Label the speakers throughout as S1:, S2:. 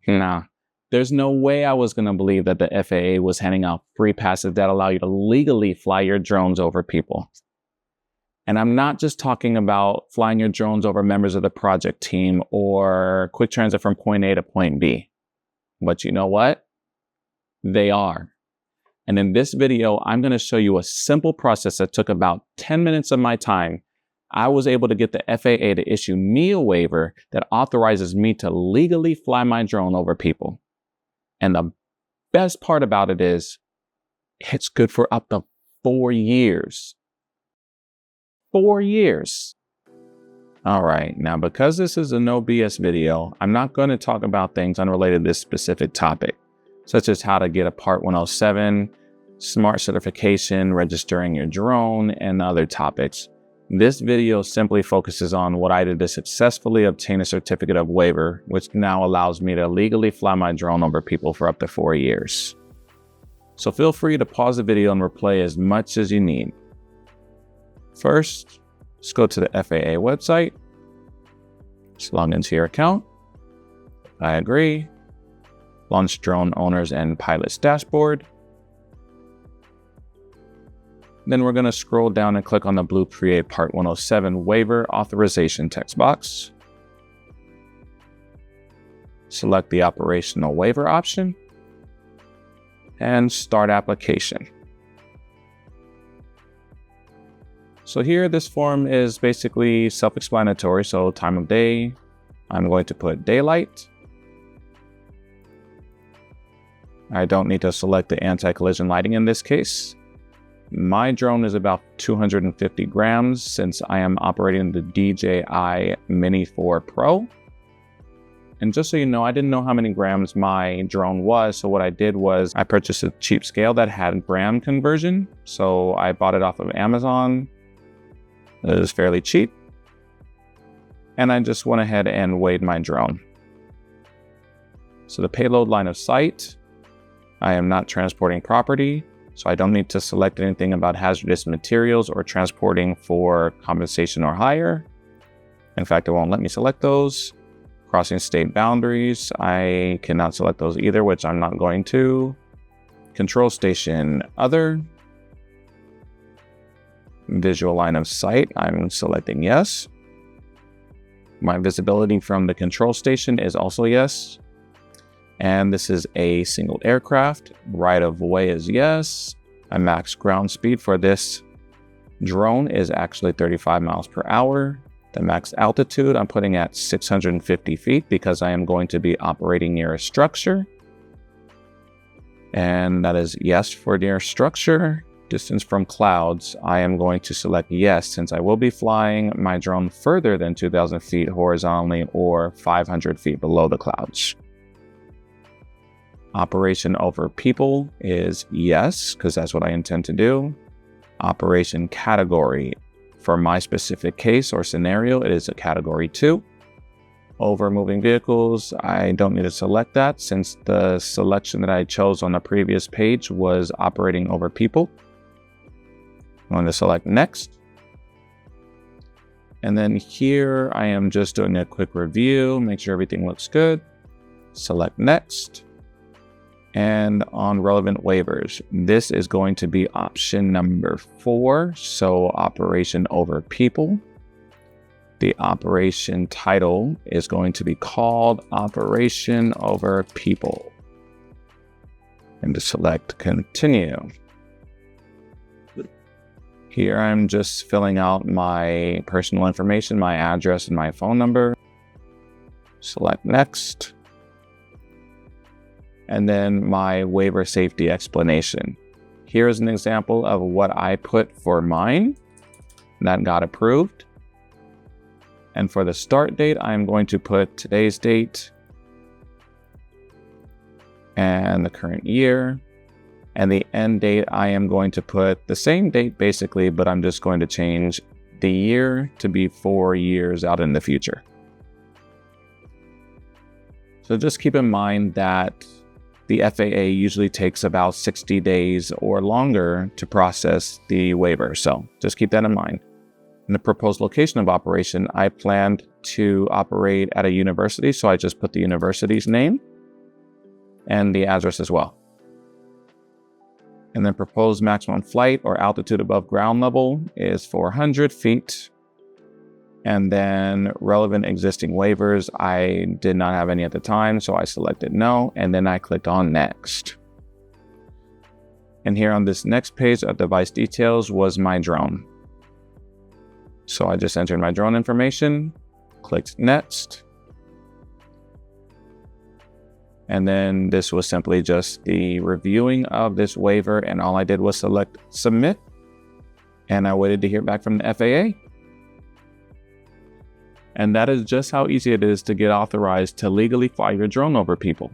S1: Nah, there's no way I was going to believe that the FAA was handing out free passes that allow you to legally fly your drones over people. And I'm not just talking about flying your drones over members of the project team or quick transit from point A to point B. But you know what? They are. And in this video, I'm going to show you a simple process that took about 10 minutes of my time. I was able to get the FAA to issue me a waiver that authorizes me to legally fly my drone over people. And the best part about it is it's good for up to 4 years. 4 years. All right, now because this is a no BS video, I'm not going to talk about things unrelated to this specific topic, such as how to get a Part 107, smart certification, registering your drone, and other topics. This video simply focuses on what I did to successfully obtain a certificate of waiver, which now allows me to legally fly my drone over people for up to 4 years. So feel free to pause the video and replay as much as you need. First, let's go to the FAA website. Just log into your account. I agree. Launch drone owners and pilots dashboard. Then we're going to scroll down and click on the blue Create Part 107 Waiver Authorization text box. Select the Operational Waiver option and Start Application. So here, this form is basically self-explanatory. So time of day, I'm going to put daylight. I don't need to select the anti-collision lighting in this case. My drone is about 250 grams since I am operating the DJI Mini 4 Pro. And just so you know, I didn't know how many grams my drone was. So what I did was I purchased a cheap scale that had gram conversion. So I bought it off of Amazon. It was fairly cheap. And I just went ahead and weighed my drone. So the payload line of sight, I am not transporting property. So I don't need to select anything about hazardous materials or transporting for compensation or hire. In fact, it won't let me select those. Crossing state boundaries, I cannot select those either, which I'm not going to. Control station, other. Visual line of sight, I'm selecting yes. My visibility from the control station is also yes. And this is a single aircraft. Right of way is yes. A max ground speed for this drone is actually 35 miles per hour. The max altitude I'm putting at 650 feet because I am going to be operating near a structure. And that is yes for near structure. Distance from clouds, I am going to select yes since I will be flying my drone further than 2,000 feet horizontally or 500 feet below the clouds. Operation over people is yes, because that's what I intend to do. Operation category, for my specific case or scenario, it is a category 2. Over moving vehicles, I don't need to select that since the selection that I chose on the previous page was operating over people. I'm going to select next. And then here I am just doing a quick review, make sure everything looks good. Select next. And on relevant waivers, this is going to be option number 4. So operation over people. The operation title is going to be called Operation Over People. And to select continue. Here I'm just filling out my personal information, my address and my phone number. Select next. And then my waiver safety explanation. Here's an example of what I put for mine that got approved. And for the start date, I'm going to put today's date and the current year. And the end date, I am going to put the same date basically, but I'm just going to change the year to be 4 years out in the future. So just keep in mind that the FAA usually takes about 60 days or longer to process the waiver. So just keep that in mind. In the proposed location of operation, I planned to operate at a university. So I just put the university's name. and the address as well. And then proposed maximum flight or altitude above ground level is 400 feet. And then relevant existing waivers, I did not have any at the time, so I selected no, and then I clicked on next. And here on this next page of device details was my drone. So I just entered my drone information, clicked next. And then this was simply just the reviewing of this waiver, and all I did was select submit, and I waited to hear back from the FAA. And that is just how easy it is to get authorized to legally fly your drone over people.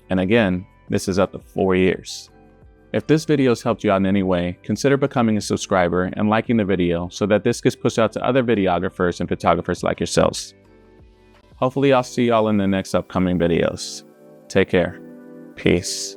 S1: And again, this is up to 4 years. If this video has helped you out in any way, consider becoming a subscriber and liking the video so that this gets pushed out to other videographers and photographers like yourselves. Hopefully I'll see y'all in the next upcoming videos. Take care. Peace.